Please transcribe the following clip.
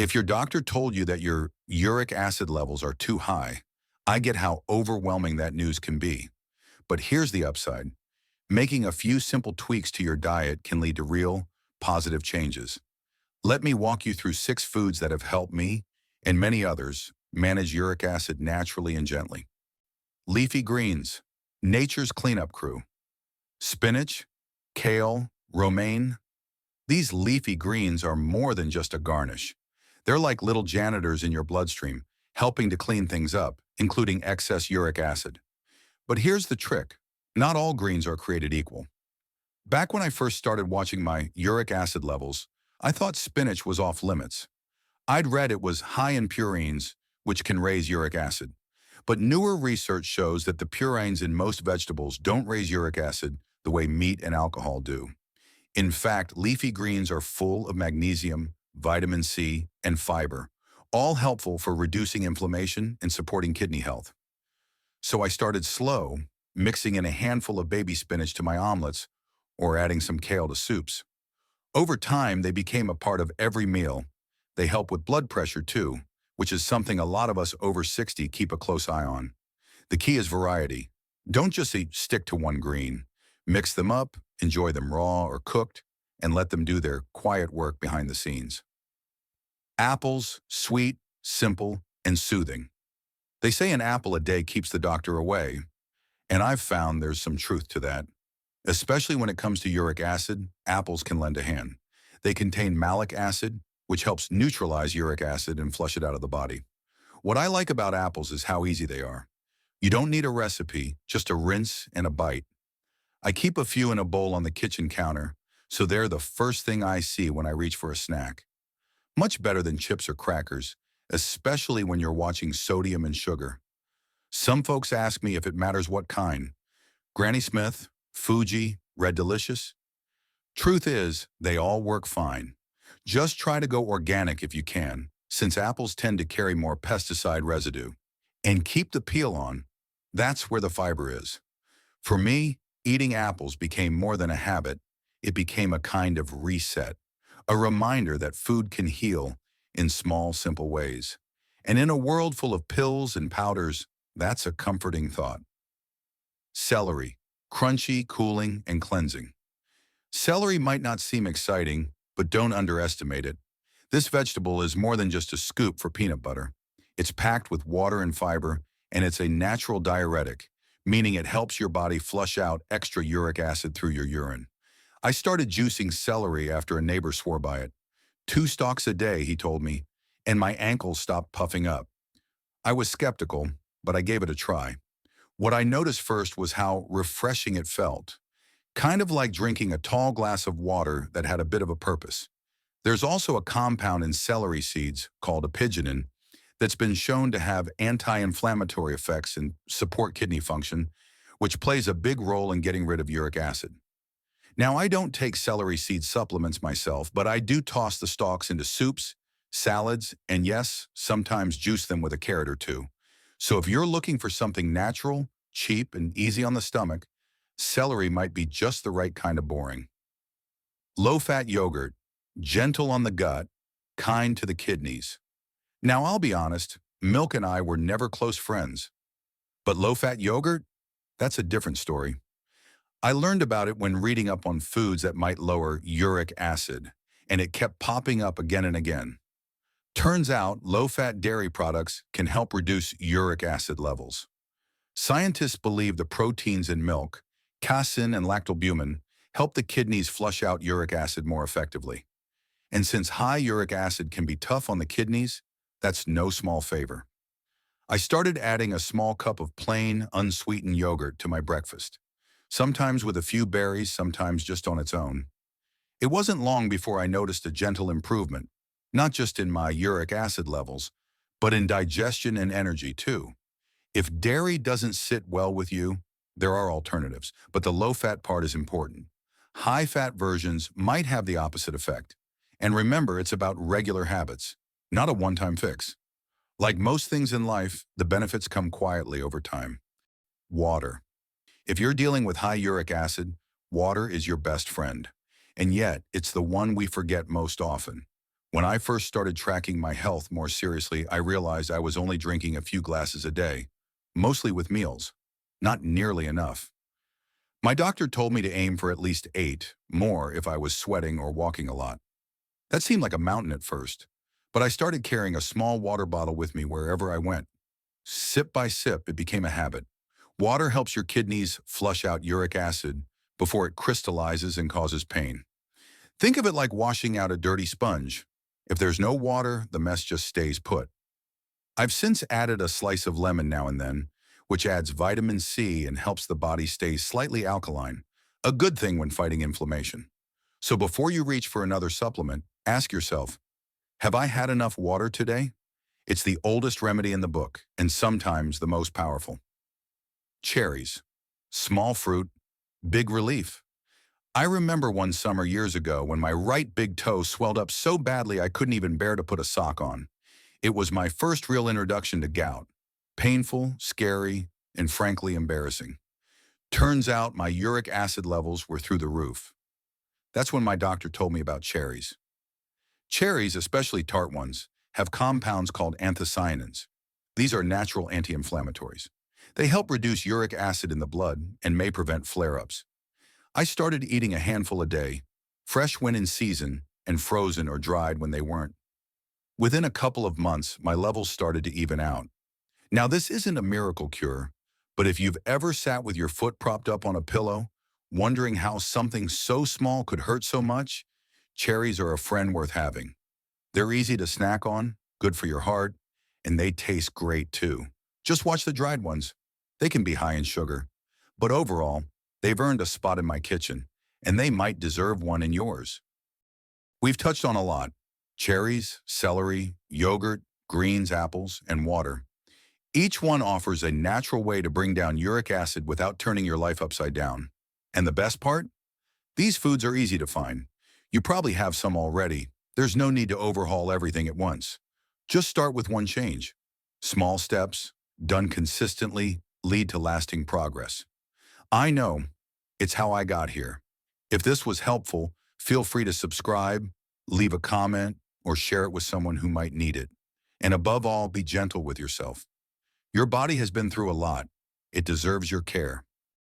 If your doctor told you that your uric acid levels are too high, I get how overwhelming that news can be. But here's the upside. Making a few simple tweaks to your diet can lead to real, positive changes. Let me walk you through 6 foods that have helped me, and many others, manage uric acid naturally and gently. Leafy greens, nature's cleanup crew. Spinach, kale, romaine. These leafy greens are more than just a garnish. They're like little janitors in your bloodstream, helping to clean things up, including excess uric acid. But here's the trick. Not all greens are created equal. Back when I first started watching my uric acid levels, I thought spinach was off limits. I'd read it was high in purines, which can raise uric acid. But newer research shows that the purines in most vegetables don't raise uric acid the way meat and alcohol do. In fact, leafy greens are full of magnesium, vitamin C, and fiber, all helpful for reducing inflammation and supporting kidney health. So I started slow, mixing in a handful of baby spinach to my omelets or adding some kale to soups. Over time, they became a part of every meal. They help with blood pressure too, which is something a lot of us over 60 keep a close eye on. The key is variety. Don't just stick to one green. Mix them up, enjoy them raw or cooked, and let them do their quiet work behind the scenes. Apples, sweet, simple, and soothing. They say an apple a day keeps the doctor away, and I've found there's some truth to that. Especially when it comes to uric acid, apples can lend a hand. They contain malic acid, which helps neutralize uric acid and flush it out of the body. What I like about apples is how easy they are. You don't need a recipe, just a rinse and a bite. I keep a few in a bowl on the kitchen counter, so they're the first thing I see when I reach for a snack. Much better than chips or crackers, especially when you're watching sodium and sugar. Some folks ask me if it matters what kind. Granny Smith, Fuji, Red Delicious. Truth is, they all work fine. Just try to go organic if you can, since apples tend to carry more pesticide residue. And keep the peel on. That's where the fiber is. For me, eating apples became more than a habit. It became a kind of reset, a reminder that food can heal in small, simple ways. And in a world full of pills and powders, that's a comforting thought. Celery, crunchy, cooling, and cleansing. Celery might not seem exciting, but don't underestimate it. This vegetable is more than just a scoop for peanut butter. It's packed with water and fiber, and it's a natural diuretic, meaning it helps your body flush out extra uric acid through your urine. I started juicing celery after a neighbor swore by it. 2 stalks a day, he told me, and my ankles stopped puffing up. I was skeptical, but I gave it a try. What I noticed first was how refreshing it felt, kind of like drinking a tall glass of water that had a bit of a purpose. There's also a compound in celery seeds called apigenin that's been shown to have anti-inflammatory effects and support kidney function, which plays a big role in getting rid of uric acid. Now, I don't take celery seed supplements myself, but I do toss the stalks into soups, salads, and yes, sometimes juice them with a carrot or two. So if you're looking for something natural, cheap, and easy on the stomach, celery might be just the right kind of boring. Low-fat yogurt, gentle on the gut, kind to the kidneys. Now, I'll be honest, milk and I were never close friends. But low-fat yogurt? That's a different story. I learned about it when reading up on foods that might lower uric acid, and it kept popping up again and again. Turns out, low-fat dairy products can help reduce uric acid levels. Scientists believe the proteins in milk, casein and lactalbumin, help the kidneys flush out uric acid more effectively. And since high uric acid can be tough on the kidneys, that's no small favor. I started adding a small cup of plain, unsweetened yogurt to my breakfast, sometimes with a few berries, sometimes just on its own. It wasn't long before I noticed a gentle improvement, not just in my uric acid levels, but in digestion and energy too. If dairy doesn't sit well with you, there are alternatives, but the low-fat part is important. High-fat versions might have the opposite effect. And remember, it's about regular habits, not a one-time fix. Like most things in life, the benefits come quietly over time. Water. If you're dealing with high uric acid, water is your best friend. And yet, it's the one we forget most often. When I first started tracking my health more seriously, I realized I was only drinking a few glasses a day, mostly with meals. Not nearly enough. My doctor told me to aim for at least 8, more if I was sweating or walking a lot. That seemed like a mountain at first, but I started carrying a small water bottle with me wherever I went. Sip by sip, it became a habit. Water helps your kidneys flush out uric acid before it crystallizes and causes pain. Think of it like washing out a dirty sponge. If there's no water, the mess just stays put. I've since added a slice of lemon now and then, which adds vitamin C and helps the body stay slightly alkaline, a good thing when fighting inflammation. So before you reach for another supplement, ask yourself, have I had enough water today? It's the oldest remedy in the book, and sometimes the most powerful. Cherries. Small fruit, big relief. I remember one summer years ago when my right big toe swelled up so badly I couldn't even bear to put a sock on. It was my first real introduction to gout. Painful, scary, and frankly embarrassing. Turns out my uric acid levels were through the roof. That's when my doctor told me about cherries. Cherries, especially tart ones, have compounds called anthocyanins. These are natural anti-inflammatories. They help reduce uric acid in the blood and may prevent flare-ups. I started eating a handful a day, fresh when in season and frozen or dried when they weren't. Within a couple of months, my levels started to even out. Now, this isn't a miracle cure, but if you've ever sat with your foot propped up on a pillow, wondering how something so small could hurt so much, cherries are a friend worth having. They're easy to snack on, good for your heart, and they taste great too. Just watch the dried ones. They can be high in sugar. But overall, they've earned a spot in my kitchen, and they might deserve one in yours. We've touched on a lot: cherries, celery, yogurt, greens, apples, and water. Each one offers a natural way to bring down uric acid without turning your life upside down. And the best part? These foods are easy to find. You probably have some already. There's no need to overhaul everything at once. Just start with one change. Small steps, done consistently, lead to lasting progress. I know. It's how I got here. If this was helpful, feel free to subscribe, leave a comment, or share it with someone who might need it. And above all, be gentle with yourself. Your body has been through a lot. It deserves your care.